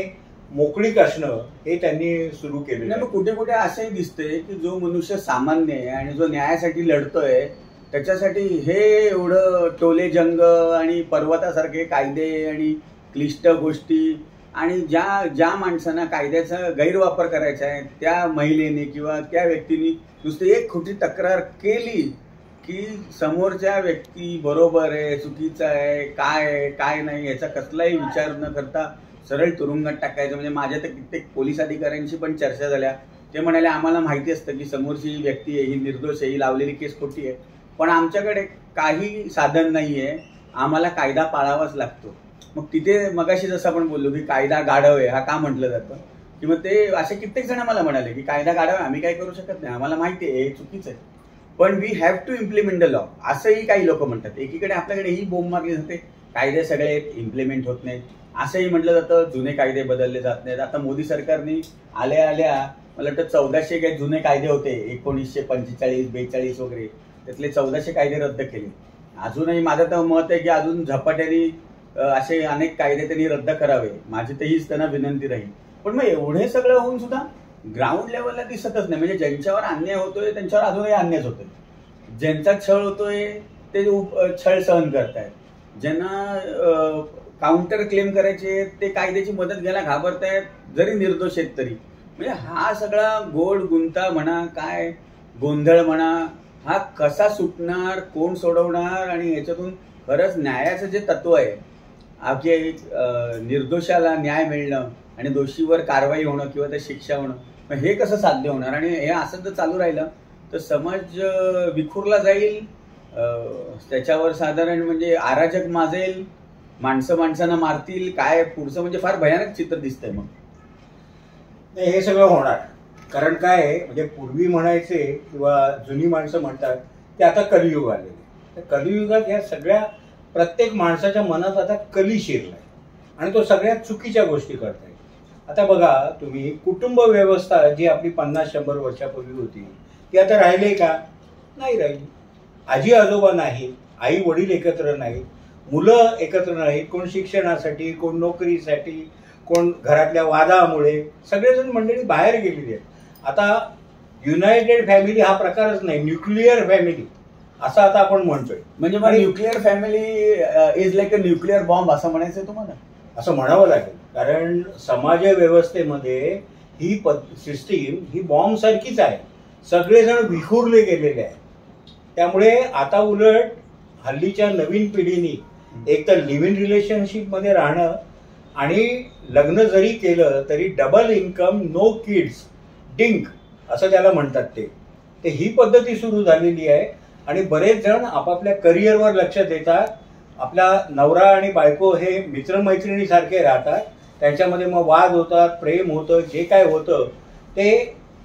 Speaker 2: मोकळीक असणं हे त्यांनी सुरू केलेलं आहे.
Speaker 1: कुठे कुठे असंही दिसतंय की जो मनुष्य सामान्य आहे आणि जो न्यायासाठी लढतोय त्याच्यासाठी हे एवढं टोले जंग आणि पर्वतासारखे कायदे आणि क्लिष्ट गोष्टी आणि ज्या ज्या माणसांना कायद्याचा गैरवापर करायचा आहे त्या महिलेने किंवा त्या व्यक्तीने नुसती एक खोटी तक्रार केली की समोरच्या व्यक्ती बरोबर आहे, चुकीचं आहे, काय नाही याचा कसलाही विचार न करता सरळ तुरुंगात टाकायचं. म्हणजे माझ्या तर कित्येक पोलीस अधिकाऱ्यांशी पण चर्चा झाल्या. ते म्हणाले आम्हाला माहिती असतं की समोरची व्यक्ती आहे ही निर्दोष आहे, ही लावलेली केस खोटी आहे, पण आमच्याकडे काही साधन नाही आहे, आम्हाला कायदा पाळावाच लागतो. मग तिथे मगाशी जसं आपण बोललो की कायदा गाढव आहे हा का म्हटलं जातं, की मग ते असे कित्येक जण मला म्हणाले की कायदा गाढव आहे, आम्ही काय करू शकत नाही, आम्हाला माहिती आहे हे चुकीचं आहे, पण we have to implement the law, असंही काही लोक म्हणतात. एकीकडे आपल्याकडे ही बोंब मारली जाते, कायदे सगळे इम्प्लिमेंट होत नाहीत, असंही म्हटलं जातं जुने कायदे बदलले जात नाहीत. आता मोदी सरकारने आल्या आल्या मला वाटतं 1400 काही जुने कायदे होते 1945, 42 वगैरे, त्यातले 1400 कायदे रद्द केले. अजूनही माझं तर मत आहे की अजून झपाट्याने असे अनेक कायदे त्यांनी रद्द करावे, माझी तर हीच त्यांना विनंती राहील. पण मग एवढे सगळं होऊन सुद्धा ग्राउंड लेवलला दिसतच नाही. म्हणजे ज्यांच्यावर अन्याय होतोय त्यांच्यावर अजूनही अन्यायच होतोय, ज्यांचा छळ होतोय ते छळ सहन करतायत, ज्यांना काउंटर क्लेम करायचे ते कायद्याची मदत घ्यायला घाबरतायत जरी निर्दोष आहेत तरी. म्हणजे हा सगळा गोड गुंता म्हणा, काय गोंधळ म्हणा, हा कसा सुटणार, कोण सोडवणार, आणि याच्यातून खरंच न्यायाचं जे तत्व आहे की निर्दोषाला न्याय मिळणं आणि दोषीवर कारवाई होणं किंवा त्या शिक्षा होणं, हे कसं साध्य होणार. आणि हे असं जर चालू राहिलं तर समाज विखुरला जाईल, त्याच्यावर साधारण म्हणजे अराजक माजेल, माणसं माणसांना मारतील, काय पुढचं म्हणजे फार भयानक चित्र दिसतंय. मग
Speaker 2: हे सगळं होणार कारण काय आहे, म्हणजे पूर्वी म्हणायचे किंवा जुनी माणसं म्हणतात ते आता कलियुग आलेले. तर कलियुगात या सगळ्या प्रत्येक माणसाच्या मनात आता कली शिरलाय आणि तो सगळ्यात चुकीच्या गोष्टी करताय. आता बघा तुम्ही, कुटुंब व्यवस्था जी आपली 50-100 वर्षापूर्वी होती ती आता राहिली का? नाही राहिली. आजी आजोबा नाही, आई वडील एकत्र नाहीत, मुलं एकत्र नाहीत, कोण शिक्षणासाठी, कोण नोकरीसाठी, कोण घरातल्या वादामुळे सगळेजण मंडळी बाहेर गेलेली आहेत. आता युनायटेड फॅमिली हा प्रकारच नाही, न्यूक्लिअर फॅमिली असं आता आपण म्हणतोय.
Speaker 1: म्हणजे मग nuclear family is like a nuclear bomb असं म्हणायचंय तुम्हाला?
Speaker 2: असं म्हणावं लागेल, कारण समाज व्यवस्थेमध्ये ही सिस्टीम ही बॉम्ब सारखीच आहे. सगळेजण विखुरले गेलेले आहेत. त्यामुळे आता उलट हल्लीच्या नवीन पिढीने एक तर लिव्ह इन रिलेशनशिप मध्ये राहणं आणि लग्न जरी केलं तरी डबल इन्कम, नो किड्स, डिंक असं त्याला म्हणतात ते ही पद्धती सुरू झालेली आहे. आणि बरेच जण आपापल्या करिअरवर लक्ष देतात. आपला नवरा आणि बायको हे मित्रमैत्रिणी सारखे राहतात, त्यांच्यामध्ये मग वाद होतात, प्रेम होतं, जे काय होतं ते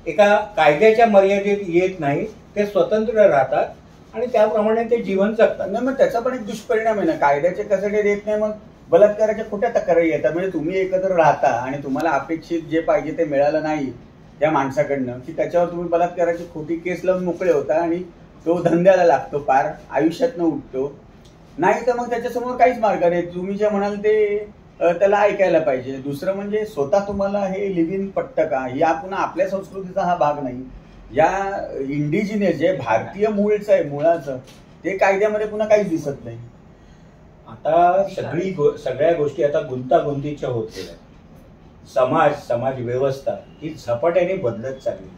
Speaker 2: एका कायद्याच्या मर्यादेत येत नाही, ते स्वतंत्र राहतात आणि त्याप्रमाणे ते जीवन जगतात.
Speaker 1: नाही, मग त्याचा पण एक दुष्परिणाम आहे ना, कायद्याचे कसडे देत नाही, मग बलात्काराच्या खोट्या तक्रारी येतात. म्हणजे तुम्ही एकत्र राहता आणि तुम्हाला अपेक्षित जे पाहिजे ते मिळालं नाही त्या माणसाकडनं, की त्याच्यावर तुम्ही बलात्काराची खोटी केस लावून मोकळे होता आणि तो धंद्याला लागतो, पार आयुष्यातनं उठतो. नाही तर मग त्याच्यासमोर काहीच मार्ग नाही. तुम्ही जे म्हणाल ते त्याला ऐकायला पाहिजे. दुसरं म्हणजे स्वतः तुम्हाला हे लिव्ह इन पटतं का, या पुन्हा आपल्या संस्कृतीचा हा भाग नाही. या इंडिजिनियस जे भारतीय मूळचं आहे, मुळाचं, ते कायद्यामध्ये पुन्हा काहीच दिसत नाही.
Speaker 2: आता सगळ्या गोष्टी आता गुंतागुंतीच्या होत गेल्या. समाज व्यवस्था ही झपाट्याने बदलत चालली.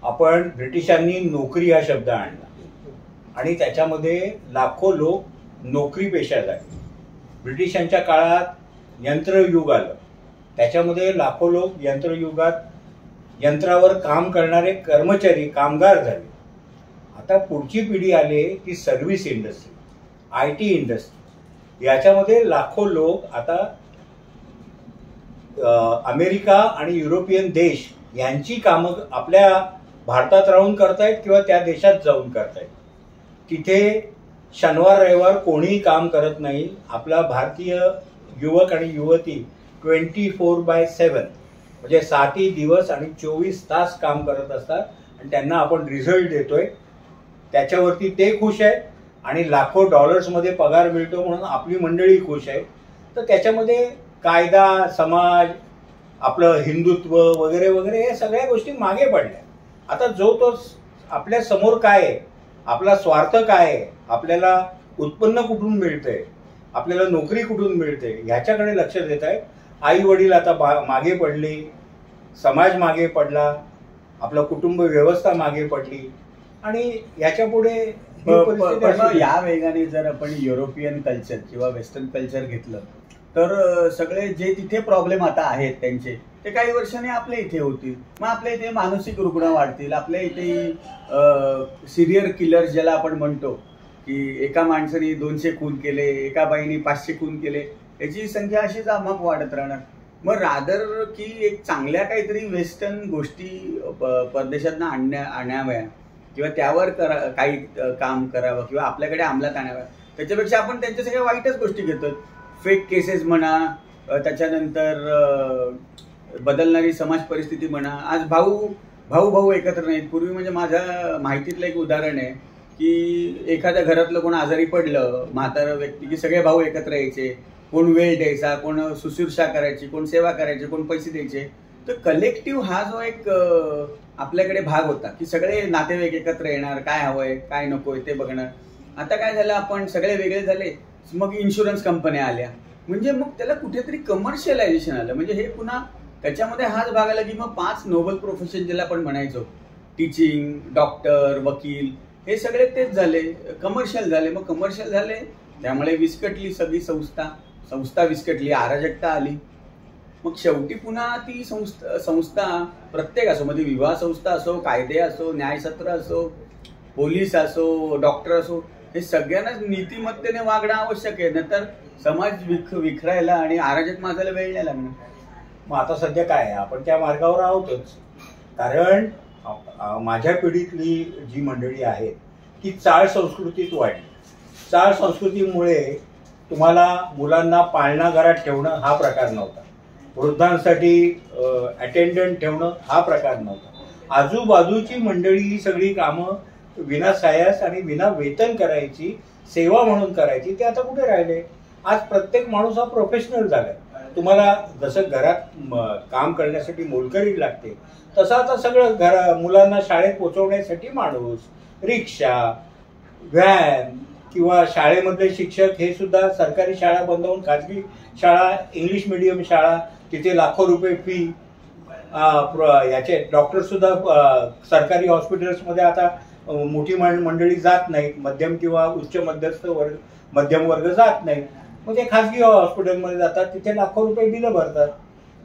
Speaker 2: आपण ब्रिटिशांनी नोकरी हा शब्द आणला आणि त्याच्यामध्ये लाखो लोक नोकरी पेशा झाले. ब्रिटिशांच्या काळात यंत्रयुग आलं, त्याच्यामध्ये लाखो लोक यंत्रयुगात यंत्रावर काम करणारे कर्मचारी, कामगार झाले. आता पुढची पिढी आली ती सर्व्हिस इंडस्ट्री, IT इंडस्ट्री. याच्यामध्ये लाखो लोक आता अमेरिका आणि युरोपियन देश यांची कामं आपल्या भारतात राहून करतायत किंवा त्या देशात जाऊन करतायत. तिथे शनिवार रविवार कोणीही काम करत नाही. आपला भारतीय युवक आणि युवती 24/7 म्हणजे 7 दिवस आणि 24 तास काम करत असतात आणि त्यांना आपण रिझल्ट देतोय. त्याच्यावरती ते खुश आहेत आणि लाखो डॉलर्समध्ये पगार मिळतो म्हणून आपली मंडळी खुश आहे. तर त्याच्यामध्ये कायदा, समाज, आपलं हिंदुत्व वगैरे वगैरे या सगळ्या गोष्टी मागे पडल्या. आता जो तो आपल्या समोर काय आहे, आपला स्वार्थ काय आहे, आपल्याला उत्पन्न कुठून मिळतंय, आपल्याला नोकरी कुठून मिळते ह्याच्याकडे लक्ष देत आहेत. आई वडील आता मागे पडले, समाज मागे पडला, आपलं कुटुंब व्यवस्था मागे पडली आणि याच्या पुढे
Speaker 1: या वेगाने जर आपण युरोपियन कल्चर किंवा वेस्टर्न कल्चर घेतलं तर सगळे जे तिथे प्रॉब्लेम आता आहेत त्यांचे ते काही वर्षांनी आपल्या इथे होतील. मग आपल्या इथे मानसिक रुग्ण वाढतील, आपल्या इथे सिरियल किलर ज्याला आपण म्हणतो की एका माणसाने 200 खून केले, एका बाईने 500 खून केले, याची संख्या अशीच आमाप वाढत राहणार. मग रादर की एक चांगल्या काहीतरी वेस्टर्न गोष्टी परदेशातनं आणाव्या किंवा त्यावर काही काम करावं किंवा आपल्याकडे अंमलात आणाव्या, त्याच्यापेक्षा आपण त्यांच्या सगळ्या वाईटच गोष्टी घेतो. फेक केसेस म्हणा, त्याच्यानंतर बदलणारी समाज परिस्थिती म्हणा. आज भाऊ एकत्र नाहीत. पूर्वी म्हणजे माझ्या माहितीतलं एक उदाहरण आहे की एखाद्या घरातलं कोण आजारी पडलं, म्हातारं व्यक्ती, की सगळे भाऊ एकत्र यायचे. कोण वेळ द्यायचा, कोण शुश्रूषा करायची, कोण सेवा करायची, कोण पैसे द्यायचे. तर कलेक्टिव्ह हा जो एक आपल्याकडे भाग होता की सगळे नातेवाईक एकत्र येणार, काय हवंय काय नकोय ते बघणार. आता काय झालं, आपण सगळे वेगळे झाले. मग इन्शुरन्स कंपन्या आल्या, म्हणजे मग त्याला कुठेतरी कमर्शियलायझेशन आलं. म्हणजे हे पुन्हा त्याच्यामध्ये हाच भाग आला की मग 5 नोबल प्रोफेशन ज्याला आपण म्हणायचो, टीचिंग, डॉक्टर, वकील, हे सगळे तेच झाले, कमर्शियल झाले. मग कमर्शियल झाले त्यामुळे विस्कटली सगळी संस्था विस्कटली, अराजकता आली. मग शेवटी पुन्हा ती संस्था प्रत्येक असो, म्हणजे विवाह संस्था असो, कायदे असो, न्यायसत्र असो, पोलीस असो, डॉक्टर असो, हे सगळ्यांनाच नीतिमत्तेने वागणं आवश्यक आहे. नंतर समाज विखरायला आणि अराजक माजायला वेळ नाही लागणार.
Speaker 2: मग आता सध्या काय आहे, आपण त्या मार्गावर आहोतच. कारण माझ्या पिढीतली जी मंडळी आहेत ती चाळ संस्कृतीत वाढली. चाळ संस्कृतीमुळे तुम्हाला मुलांना पाळणा घरात ठेवणं हा प्रकार नव्हता, वृद्धांसाठी अटेंडंट ठेवणं हा प्रकार नव्हता. आजूबाजूची मंडळी ही सगळी कामं विना सायास आणि विना वेतन करायची, सेवा म्हणून करायची. ते आता कुठे राहिले. आज प्रत्येक माणूस हा प्रोफेशनल झालाय. तुम्हाला जसं घरात काम करण्यासाठी मोलकरीण लागते, तसं आता सगळं मुलांना शाळेत पोहोचवण्यासाठी माणूस, रिक्षा, व्हॅन किंवा शाळेमधले शिक्षक हे सुद्धा सरकारी शाळा बंद होऊन खाजगी शाळा, इंग्लिश मिडियम शाळा, तिथे लाखो रुपये फी. याचे डॉक्टर सुद्धा सरकारी हॉस्पिटल्समध्ये आता मोठी मंडळी जात नाहीत, मध्यम किंवा उच्च मध्यस्थ वर्ग, मध्यम वर्ग जात नाही. मग ते खाजगी हॉस्पिटलमध्ये जातात, तिथे लाखो रुपये बिलं भरतात.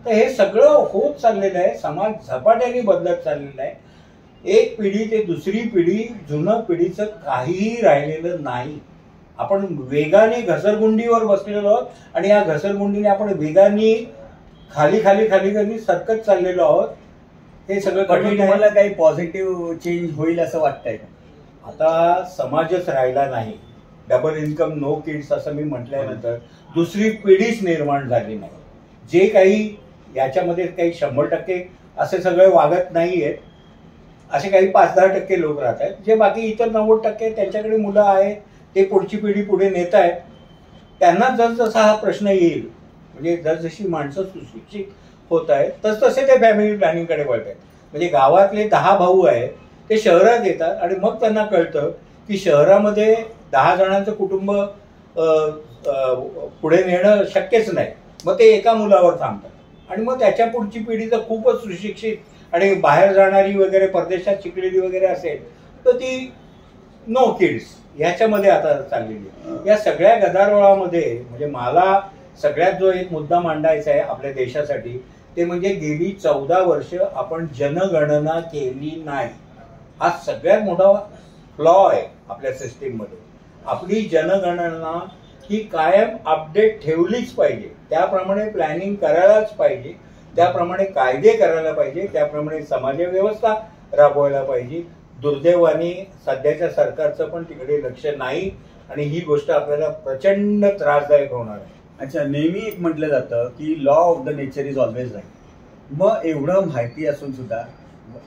Speaker 2: तर हे सगळं होत चाललेलं आहे. समाज झपाट्याने बदलत चाललेला आहे. एक पिढी ते दुसरी पिढी, जुनं पिढीचं काहीही राहिलेलं नाही. आपण वेगाने घसरगुंडीवर बसलेलो आहोत आणि या घसरगुंडीने आपण वेगाने खाली सरकत चाललेलो आहोत. हे सगळं कठीण आहे.
Speaker 1: मला काही पॉझिटिव्ह चेंज होईल असं वाटतंय का?
Speaker 2: आता समाजच राहिला नाही. डबल इन्कम नो किड्स असं मी म्हटल्यानंतर दुसरी पिढीच निर्माण झाली नाही. जे काही याच्यामध्ये काही 100% असे सगळे वागत नाहीयेत, असे काही 5-10% लोक राहत आहेत. जे बाकी इतर 90% त्यांच्याकडे मुलं आहेत, ते पुढची पिढी पुढे नेत आहेत. त्यांना जसजसा हा प्रश्न येईल, म्हणजे जसजशी माणसं सुशिक्षित होत आहेत तसतसे ते फॅमिली प्लॅनिंगकडे वळत आहेत. म्हणजे गावातले 10 भाऊ आहेत, ते शहरात येतात आणि मग त्यांना कळतं की शहरामध्ये 10 जणांचं कुटुंब पुढे नेणं शक्यच नाही. मग ते एका मुलावर थांबतात आणि मग त्याच्या पुढची पिढी जर खूपच सुशिक्षित आणि बाहेर जाणारी वगैरे, परदेशात शिकलेली वगैरे असेल तर ती नो किड्स ह्याच्यामध्ये आता चाललेली आहे. या सगळ्या गदारोळामध्ये म्हणजे मला सगळ्यात जो एक मुद्दा मांडायचा आहे आपल्या देशासाठी, ते म्हणजे गेली 14 वर्ष आपण जनगणना केली नाही. हा सगळ्यात मोठा फ्लॉ आहे आपल्या सिस्टीममध्ये. आपली जनगणना ही कायम अपडेट ठेवलीच पाहिजे. त्याप्रमाणे प्लॅनिंग करायलाच पाहिजे, त्याप्रमाणे कायदे करायला पाहिजे, त्याप्रमाणे समाज व्यवस्था राबवायला पाहिजे. दुर्दैवाने सध्याच्या सरकारचं पण तिकडे लक्ष नाही आणि ही गोष्ट आपल्याला प्रचंड त्रासदायक होणार आहे.
Speaker 1: अच्छा, नेहमी एक म्हटलं जातं की law of the nature is always right. मग एवढं माहिती असून सुद्धा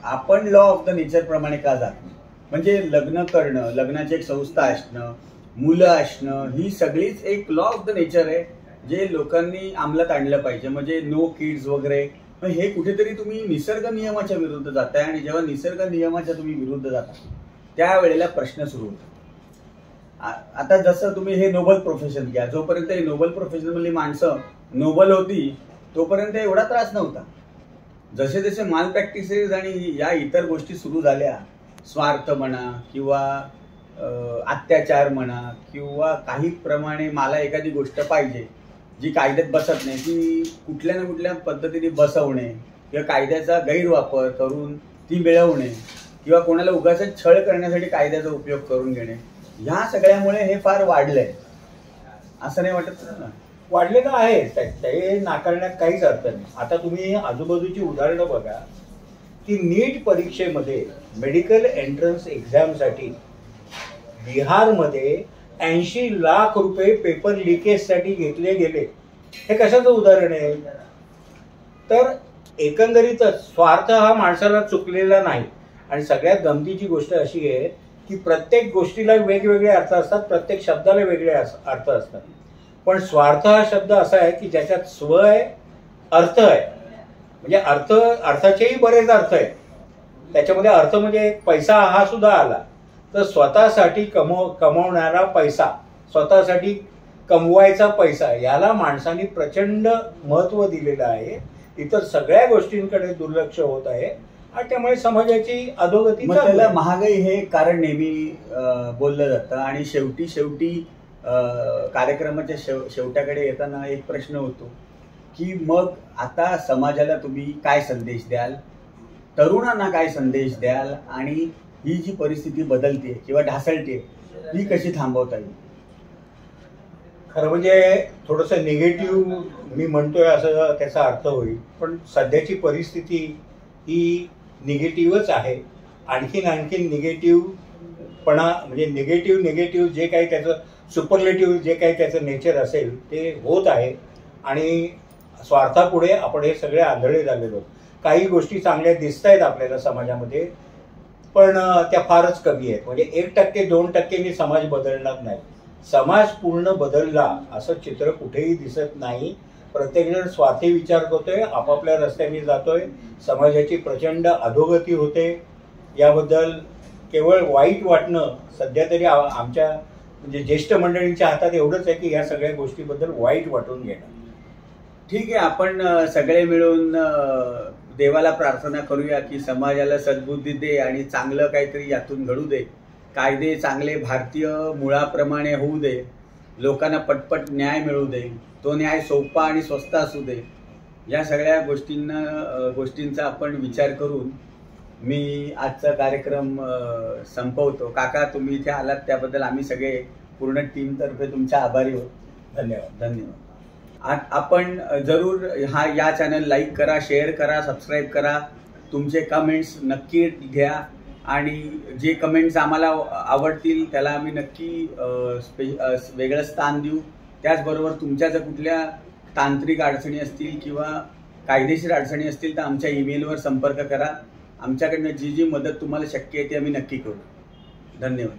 Speaker 1: आपण लॉ ऑफ द नेचर प्रमाणे का जात नाही? म्हणजे लग्न करणं, लग्नाची एक संस्था असणं, मुलं असणं, ही सगळीच एक लॉ ऑफ द नेचर आहे जे लोकांनी अंमलात आणलं पाहिजे. म्हणजे नो किड्स वगैरे, हे कुठेतरी तुम्ही निसर्ग नियमाच्या विरुद्ध जाताय. आणि जेव्हा निसर्ग नियमाच्या तुम्ही विरुद्ध जाता त्यावेळेला प्रश्न सुरू होतो. आता जसं तुम्ही हे नोबल प्रोफेशन घ्या, जोपर्यंत हे नोबल प्रोफेशन मधली माणसं नोबल होती तोपर्यंत एवढा त्रास नव्हता. जसे जसे माल प्रॅक्टिसेस आणि या इतर गोष्टी सुरू झाल्या, स्वार्थ म्हणा किंवा अत्याचार म्हणा किंवा काही प्रमाणे मला एखादी गोष्ट पाहिजे जी कायद्यात बसत नाही ती कुठल्या ना कुठल्या पद्धतीने बसवणे किंवा कायद्याचा गैरवापर करून ती मिळवणे किंवा कोणाला उगाच छळ करण्यासाठी कायद्याचा उपयोग करून घेणे, ह्या सगळ्यामुळे हे फार वाढलंय. असं नाही वाटत ना?
Speaker 2: वाढलेलं आहे, ते नाकारण्यात काहीच अर्थ नाही. आता तुम्ही आजूबाजूची उदाहरणं बघा की नीट परीक्षेमध्ये मेडिकल एंट्रन्स एक्झामसाठी बिहारमध्ये 80 लाख रुपये पेपर लिकेजसाठी घेतले गेले. हे कशाचं उदाहरण आहे? तर एकंदरीतच स्वार्थ हा माणसाला चुकलेला नाही. आणि सगळ्यात गमतीची गोष्ट अशी आहे की प्रत्येक गोष्टीला वेगवेगळे अर्थ असतात, प्रत्येक शब्दाला वेगळे अर्थ असतात. पण स्वार्थ हा शब्द असा आहे की ज्याच्यात स्व आहे, अर्थ आहे. म्हणजे अर्थाचेही बरेच अर्थ आहेत. त्याच्यामध्ये अर्थ म्हणजे पैसा हा सुद्धा आला. तर स्वतःसाठी कमवणारा पैसा, स्वतःसाठी कमवायचा पैसा, याला माणसाने प्रचंड महत्त्व दिलेलं आहे. इतर सगळ्या गोष्टींकडे दुर्लक्ष होत आहे आणि त्यामुळे समाजाची अधोगती.
Speaker 1: त्याला महागाई हे कारण नेहमी बोललं जातं. आणि शेवटी कार्यक्रमाच्या शेवटाकडे येताना एक प्रश्न होतो की मग आता समाजाला तुम्ही काय संदेश द्याल, तरुणांना काय संदेश द्याल, आणि ही जी परिस्थिती बदलते किंवा ढासळते ही कशी थांबवता येईल?
Speaker 2: खरं म्हणजे थोडंसं निगेटिव्ह मी म्हणतोय असं त्याचा अर्थ होईल, पण सध्याची परिस्थिती ही निगेटिव्हच आहे. आणखीन निगेटिव्हपणा म्हणजे निगेटिव्ह जे काही त्याचं सुपरलेटिव्ह जे काही त्याचं नेचर असेल ते होत आहे. आणि स्वार्थापुढे आपण हे सगळे आंधळे झालेलो. काही गोष्टी चांगल्या दिसत आहेत आपल्याला समाजामध्ये, पण त्या फारच कमी आहेत. म्हणजे 1% 2%नी समाज बदलणार नाही. समाज पूर्ण बदलला असं चित्र कुठेही दिसत नाही. प्रत्येकजण स्वार्थी विचार करतोय, आपापल्या रस्त्याने जातोय, समाजाची प्रचंड अधोगती होते. याबद्दल केवळ वाईट वाटणं सध्या तरी आमच्या म्हणजे ज्येष्ठ मंडळींच्या हातात एवढंच आहे की या सगळ्या गोष्टीबद्दल वाईट वाटून घेणं.
Speaker 1: ठीक आहे, आपण सगळे मिळून देवाला प्रार्थना करूया की समाजाला सद्बुद्धी दे आणि चांगलं काहीतरी यातून घडू दे. कायदे चांगले भारतीय मुळाप्रमाणे होऊ दे, लोकांना पटपट न्याय मिळू दे, तो न्याय सोपा आणि स्वस्त असू दे. या सगळ्या गोष्टींचा आपण विचार करून मी आजचा कार्यक्रम संपवतो. काका, तुम्ही इथे आलात त्याबद्दल आम्ही सगळे पूर्ण टीमतर्फे तुमच्या आभारी आहोत. धन्यवाद. आपण जरूर या चॅनल लाईक करा, शेअर करा, सबस्क्राईब करा. तुमचे कमेंट्स नक्की घ्या आणि जे कमेंट्स आम्हाला आवडतील त्याला आम्ही नक्की वेगळं स्थान देऊ. त्याचबरोबर तुमच्या जर कुठल्या तांत्रिक अडचणी असतील किंवा कायदेशीर अडचणी असतील तर आमच्या ईमेलवर संपर्क करा. आमच्याकडनं जी मदत तुम्हाला शक्य आहे ती आम्ही नक्की करू. धन्यवाद.